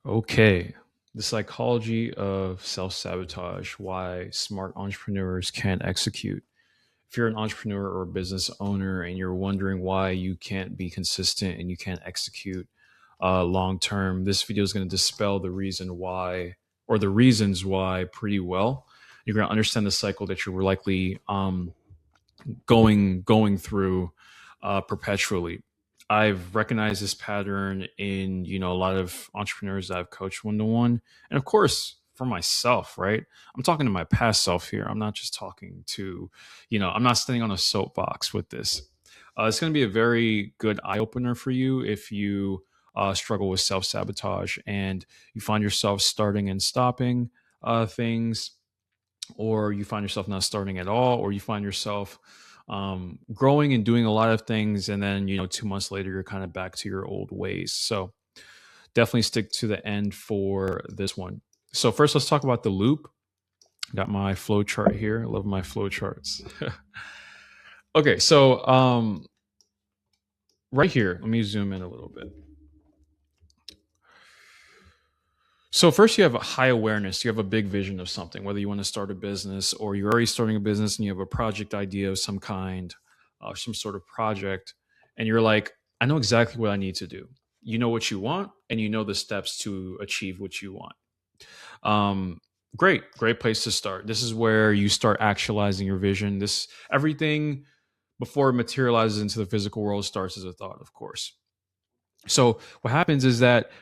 Okay. The psychology of self sabotage, why smart entrepreneurs can't execute. If you're an entrepreneur or a business owner and you're wondering why you can't be consistent and you can't execute long term, this video is going to dispel the reason why or the reasons why pretty well. You're going to understand the cycle that you're likely going through perpetually. I've recognized this pattern in a lot of entrepreneurs that I've coached one to one, and of course for myself. Right, I'm talking to my past self here. I'm not just talking to, I'm not standing on a soapbox with this. It's going to be a very good eye opener for you if you struggle with self sabotage and you find yourself starting and stopping things, or you find yourself not starting at all, or you find yourself growing and doing a lot of things, and then 2 months later you're kind of back to your old ways. So definitely stick to the end for this one. So first, let's talk about the loop. Got my flow chart here. I love my flow charts. Okay, so right here, let me zoom in a little bit. So first, you have a high awareness. You have a big vision of something, whether you want to start a business or you're already starting a business and you have a project idea of some kind, some sort of project, and you're like, I know exactly what I need to do. You know what you want, and you know the steps to achieve what you want. Um, great place to start. This is where you start actualizing your vision. This everything before it materializes into the physical world starts as a thought, of course. So what happens is that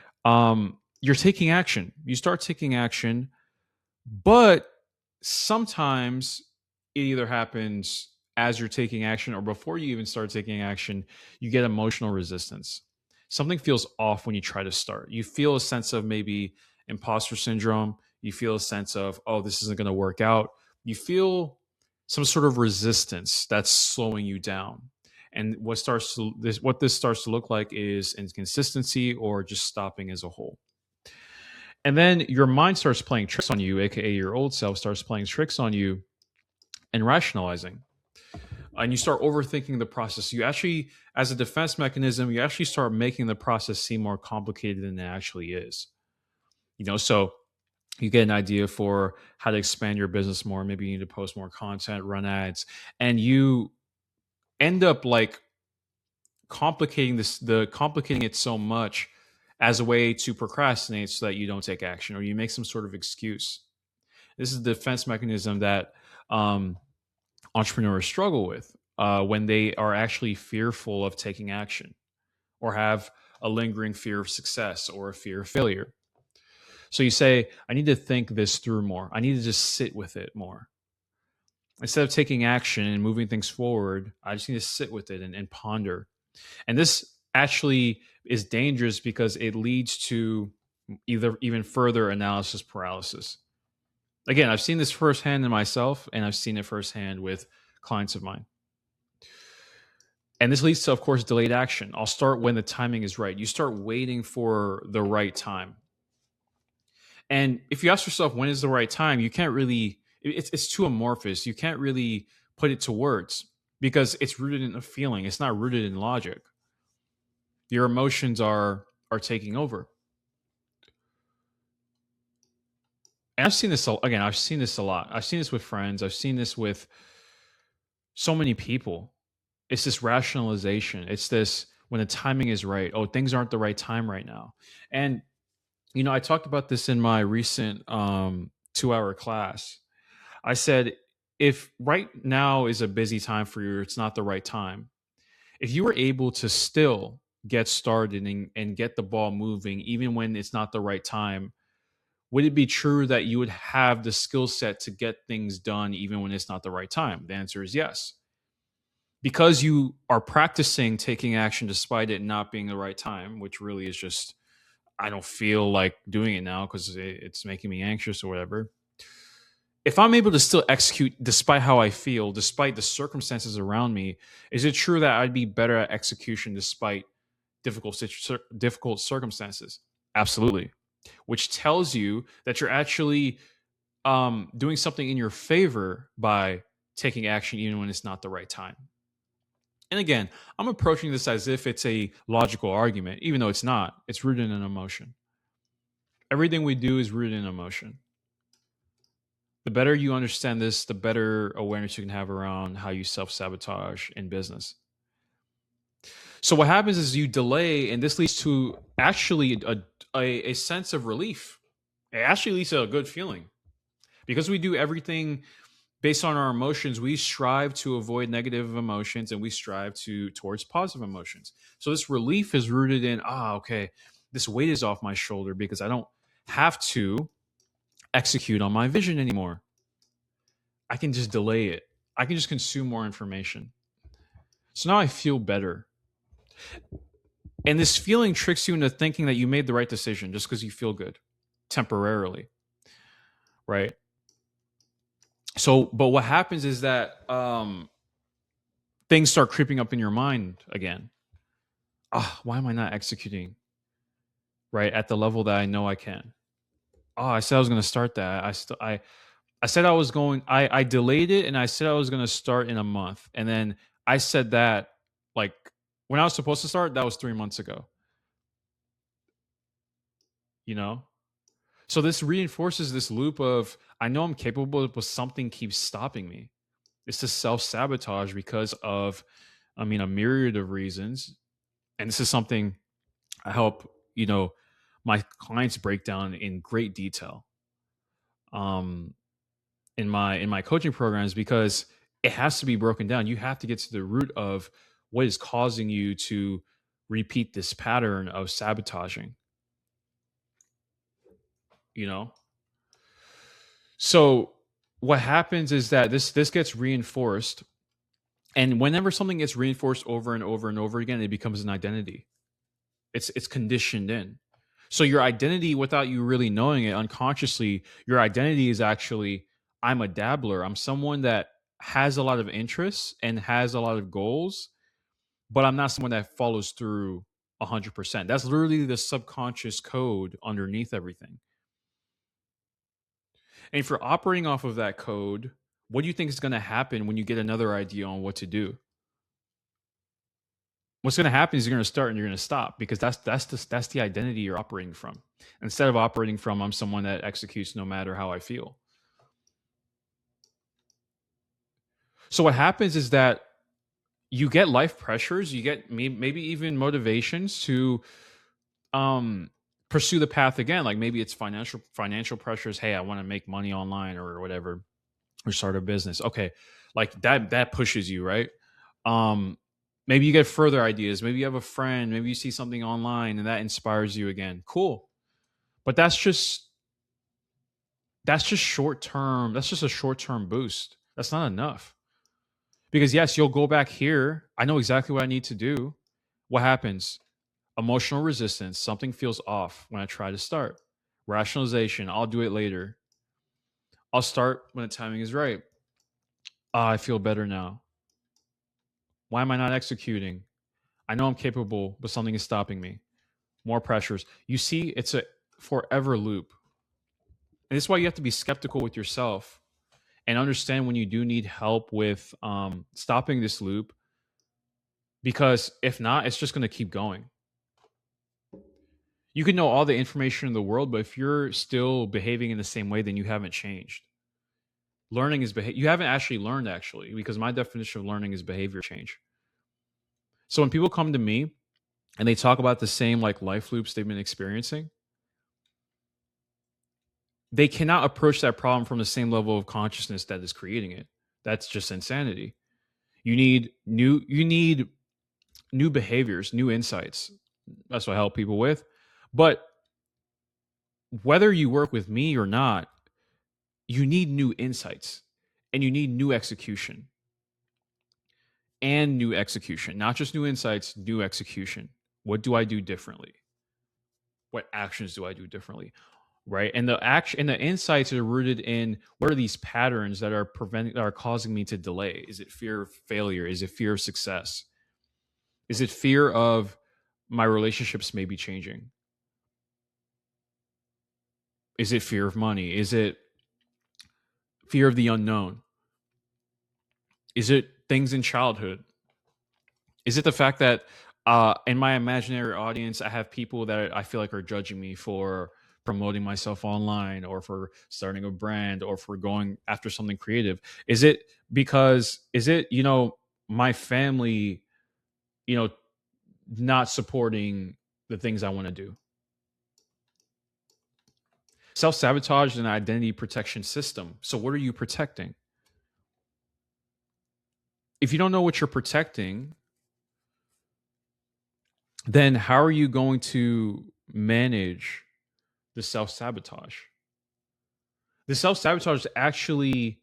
you're taking action. You start taking action, but sometimes it either happens as you're taking action or before you even start taking action, you get emotional resistance. Something feels off when you try to start. You feel a sense of maybe imposter syndrome. You feel a sense of, oh, this isn't going to work out. You feel some sort of resistance that's slowing you down. And what this starts to look like is inconsistency or just stopping as a whole. And then your mind starts playing tricks on you, aka your old self starts playing tricks on you and rationalizing. And you start overthinking the process. You actually, as a defense mechanism, you actually start making the process seem more complicated than it actually is. So you get an idea for how to expand your business more. Maybe you need to post more content, run ads, and you end up like complicating it so much as a way to procrastinate so that you don't take action or you make some sort of excuse. This is the defense mechanism that entrepreneurs struggle with when they are actually fearful of taking action or have a lingering fear of success or a fear of failure. So you say, I need to think this through more. I need to just sit with it more. Instead of taking action and moving things forward, I just need to sit with it and ponder. And this actually is dangerous because it leads to either even further analysis paralysis. Again, I've seen this firsthand in myself, and I've seen it firsthand with clients of mine. And this leads to, of course, delayed action. I'll start when the timing is right. You start waiting for the right time. And if you ask yourself, when is the right time? You can't really, it's too amorphous. You can't really put it to words because it's rooted in a feeling. It's not rooted in logic. Your emotions are taking over. And I've seen this again. I've seen this a lot. I've seen this with friends. I've seen this with so many people. It's this rationalization. It's this when the timing is right. Oh, things aren't the right time right now. And I talked about this in my recent 2-hour class. I said, if right now is a busy time for you, it's not the right time. If you were able to still get started and get the ball moving, even when it's not the right time, would it be true that you would have the skill set to get things done even when it's not the right time? The answer is yes. Because you are practicing taking action despite it not being the right time, which really is just, I don't feel like doing it now because it's making me anxious or whatever. If I'm able to still execute despite how I feel, despite the circumstances around me, is it true that I'd be better at execution despite difficult circumstances? Absolutely. Which tells you that you're actually doing something in your favor by taking action even when it's not the right time. And again, I'm approaching this as if it's a logical argument, even though it's not. It's rooted in an emotion. Everything we do is rooted in emotion. The better you understand this, the better awareness you can have around how you self sabotage in business. So what happens is you delay, and this leads to actually a sense of relief. It actually leads to a good feeling because we do everything based on our emotions. We strive to avoid negative emotions, and we strive to towards positive emotions. So this relief is rooted in okay, this weight is off my shoulder because I don't have to execute on my vision anymore. I can just delay it. I can just consume more information. So now I feel better. And this feeling tricks you into thinking that you made the right decision just because you feel good temporarily, right? So, but what happens is that things start creeping up in your mind again. Why am I not executing right at the level that I know I can? I said I was going to start that. I said I was going. I delayed it, and I said I was going to start in a month, and then I said that like when I was supposed to start, that was 3 months ago. You know, so this reinforces this loop of I know I'm capable, but something keeps stopping me. It's to self sabotage because of, I mean, a myriad of reasons, and this is something I help my clients break down in great detail. Um, in my coaching programs because it has to be broken down. You have to get to the root of what is causing you to repeat this pattern of sabotaging, you know? So what happens is that this gets reinforced, and whenever something gets reinforced over and over and over again, it becomes an identity. It's conditioned in. So your identity, without you really knowing it unconsciously, your identity is actually I'm a dabbler. I'm someone that has a lot of interests and has a lot of goals, but I'm not someone that follows through 100%. That's literally the subconscious code underneath everything. And if you're operating off of that code, what do you think is going to happen when you get another idea on what to do? What's going to happen is you're going to start and you're going to stop because that's the identity you're operating from. Instead of operating from I'm someone that executes no matter how I feel. So what happens is that you get life pressures, you get maybe even motivations to um pursue the path again. Like maybe it's financial pressures. Hey, I want to make money online or whatever, or start a business. Okay, like that pushes you, right? Um, maybe you get further ideas. Maybe you have a friend. Maybe you see something online and that inspires you again. Cool, but that's just short term. That's just a short term boost. That's not enough because yes, you'll go back here. I know exactly what I need to do. What happens? Emotional resistance. Something feels off when I try to start. Rationalization. I'll do it later. I'll start when the timing is right. I feel better now. Why am I not executing? I know I'm capable, but something is stopping me. More pressures. You see, it's a forever loop. And this is why you have to be skeptical with yourself and understand when you do need help with stopping this loop, because if not, it's just going to keep going. You can know all the information in the world, but if you're still behaving in the same way, then you haven't changed. Learning is you haven't actually learned, actually, because my definition of learning is behavior change. So when people come to me and they talk about the same like life loops they've been experiencing, they cannot approach that problem from the same level of consciousness that is creating it. That's just insanity. You need new behaviors, new insights. That's what I help people with. But whether you work with me or not, you need new insights and you need new execution and new execution, not just new insights, new execution. What do I do differently? What actions do I do differently? Right. And the action and the insights are rooted in what are these patterns that are causing me to delay? Is it fear of failure? Is it fear of success? Is it fear of my relationships maybe changing? Is it fear of money? Is it fear of the unknown? Is it things in childhood? Is it the fact that in my imaginary audience, I have people that I feel like are judging me for promoting myself online or for starting a brand or for going after something creative? Is it because, is it, my family, you know, not supporting the things I want to do? Self sabotage is an identity protection system. So, what are you protecting? If you don't know what you're protecting, then how are you going to manage the self sabotage? The self sabotage is actually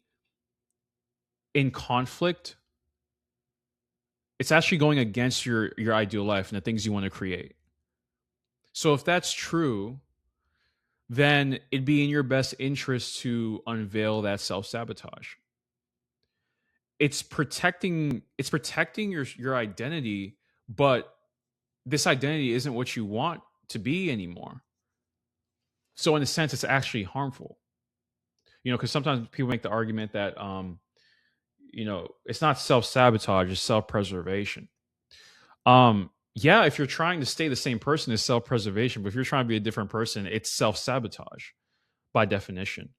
in conflict. It's actually going against your ideal life and the things you want to create. So if that's true, then it'd be in your best interest to unveil that self sabotage. It's protecting your identity, but this identity isn't what you want to be anymore. So in a sense, it's actually harmful. Because sometimes people make the argument that it's not self sabotage, it's self preservation. Yeah, if you're trying to stay the same person, it's self preservation. But if you're trying to be a different person, it's self sabotage by definition.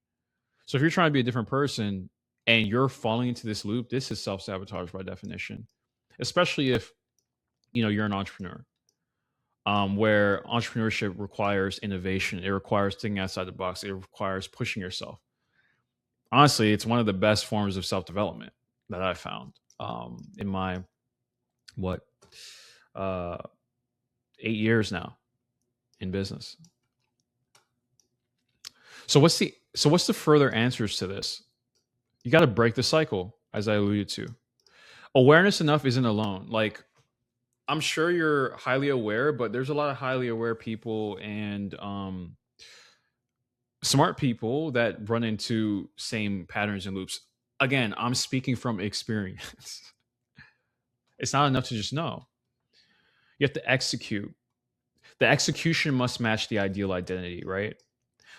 So if you're trying to be a different person and you're falling into this loop, this is self sabotage by definition. Especially if you're an entrepreneur, where entrepreneurship requires innovation, it requires thinking outside the box, it requires pushing yourself. Honestly, it's one of the best forms of self development that I found in my what uh, 8 years now in business. So what's the further answers to this? You got to break the cycle, as I alluded to. Awareness enough isn't alone. Like, I'm sure you're highly aware, but there's a lot of highly aware people and smart people that run into same patterns and loops. Again, I'm speaking from experience. It's not enough to just know. You have to execute. The execution must match the ideal identity, right?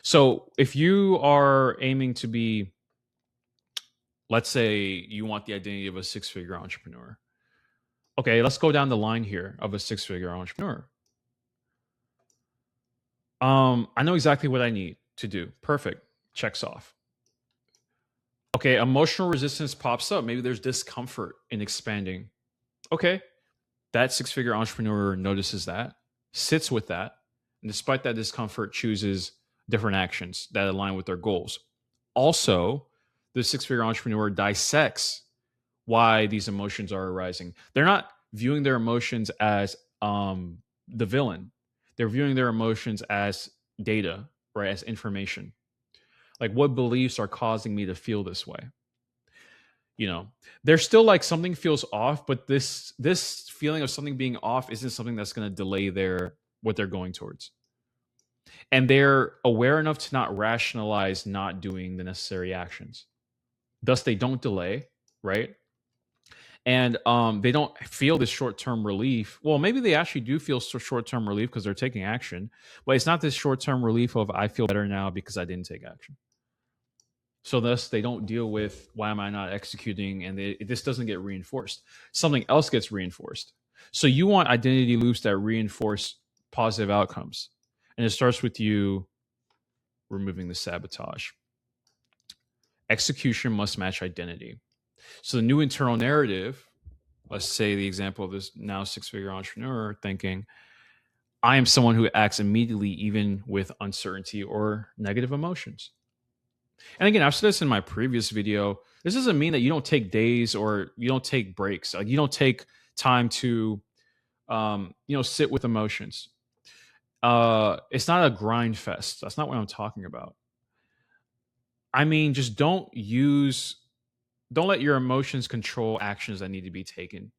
So if you are aiming to be, let's say you want the identity of a six-figure entrepreneur. Okay, let's go down the line here of a six-figure entrepreneur. I know exactly what I need to do. Perfect. Checks off. Okay, emotional resistance pops up. Maybe there's discomfort in expanding. Okay, that six-figure entrepreneur notices that, sits with that, and despite that discomfort, chooses different actions that align with their goals. Also, the six-figure entrepreneur dissects why these emotions are arising. They're not viewing their emotions as the villain. They're viewing their emotions as data, right? As information. Like, what beliefs are causing me to feel this way? They're still like, something feels off, but this feeling of something being off isn't something that's going to delay what they're going towards. And they're aware enough to not rationalize not doing the necessary actions. Thus, they don't delay, right? And they don't feel this short-term relief. Well, maybe they actually do feel short-term relief because they're taking action, but it's not this short-term relief of, I feel better now because I didn't take action. So thus, they don't deal with, why am I not executing? And this doesn't get reinforced. Something else gets reinforced. So you want identity loops that reinforce positive outcomes. And it starts with you removing the sabotage. Execution must match identity. So the new internal narrative, let's say the example of this now six-figure entrepreneur thinking, I am someone who acts immediately even with uncertainty or negative emotions. And again, I've said this in my previous video. This doesn't mean that you don't take days or you don't take breaks. Like, you don't take time to, sit with emotions. It's not a grind fest. That's not what I'm talking about. I mean, just don't let your emotions control actions that need to be taken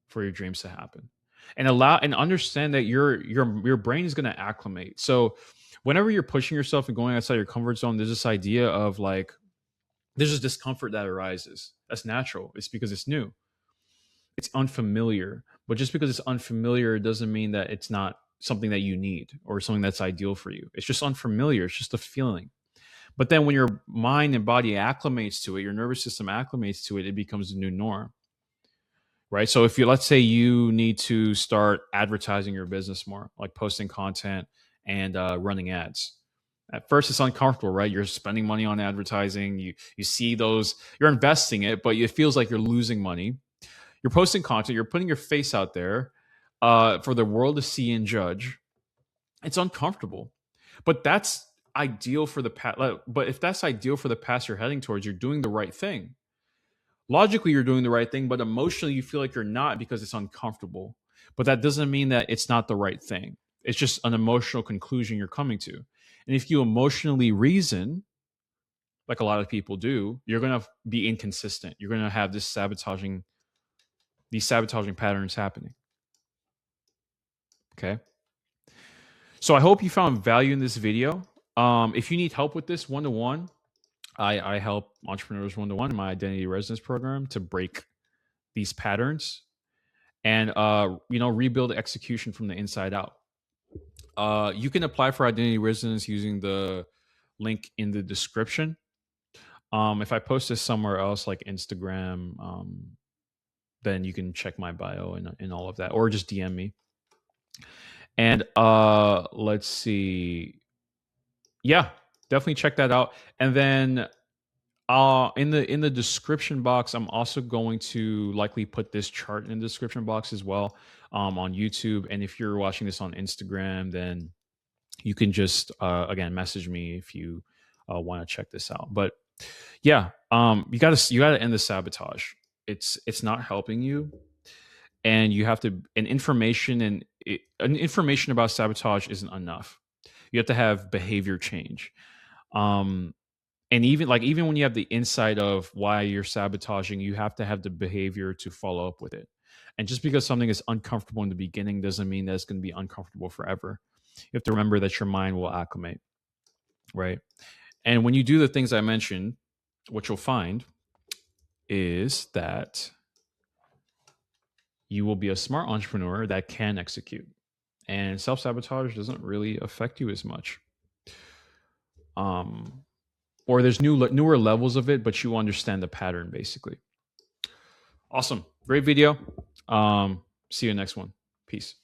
for your dreams to happen. And understand that your brain is going to acclimate. So whenever you're pushing yourself and going outside your comfort zone, there's this idea of like, there's this discomfort that arises. That's natural. It's because it's new. It's unfamiliar. But just because it's unfamiliar doesn't mean that it's not something that you need or something that's ideal for you. It's just unfamiliar. It's just a feeling. But then when your mind and body acclimates to it, your nervous system acclimates to it, it becomes the new norm. Right? So if let's say you need to start advertising your business more, like posting content and running ads. At first, it's uncomfortable, right? You're spending money on advertising. You see those, you're investing it, but it feels like you're losing money. You're posting content. You're putting your face out there for the world to see and judge. It's uncomfortable, but that's ideal for the path. But if that's ideal for the path you're heading towards, you're doing the right thing. Logically, you're doing the right thing, but emotionally, you feel like you're not because it's uncomfortable. But that doesn't mean that it's not the right thing. It's just an emotional conclusion you're coming to. And if you emotionally reason, like a lot of people do, you're going to be inconsistent. You're going to have these sabotaging patterns happening. Okay. So I hope you found value in this video. If you need help with this one-to-one, I help entrepreneurs one-to-one in my identity residence program to break these patterns and rebuild execution from the inside out. You can apply for identity residence using the link in the description. If I post this somewhere else like Instagram, then you can check my bio and all of that, or just DM me. And let's see. Yeah, definitely check that out. And then in the description box, I'm also going to likely put this chart in the description box as well on YouTube. And if you're watching this on Instagram, then you can just message me if you want to check this out. But yeah, you gotta end the sabotage. It's not helping you, and you have to. And information about sabotage isn't enough. You have to have behavior change. And even when you have the insight of why you're sabotaging, you have to have the behavior to follow up with it. And just because something is uncomfortable in the beginning doesn't mean that it's going to be uncomfortable forever. You have to remember that your mind will acclimate, right? And when you do the things I mentioned, what you'll find is that you will be a smart entrepreneur that can execute. And self-sabotage doesn't really affect you as much. Or there's newer levels of it, but you understand the pattern basically. Awesome. Great video. See you next one. Peace.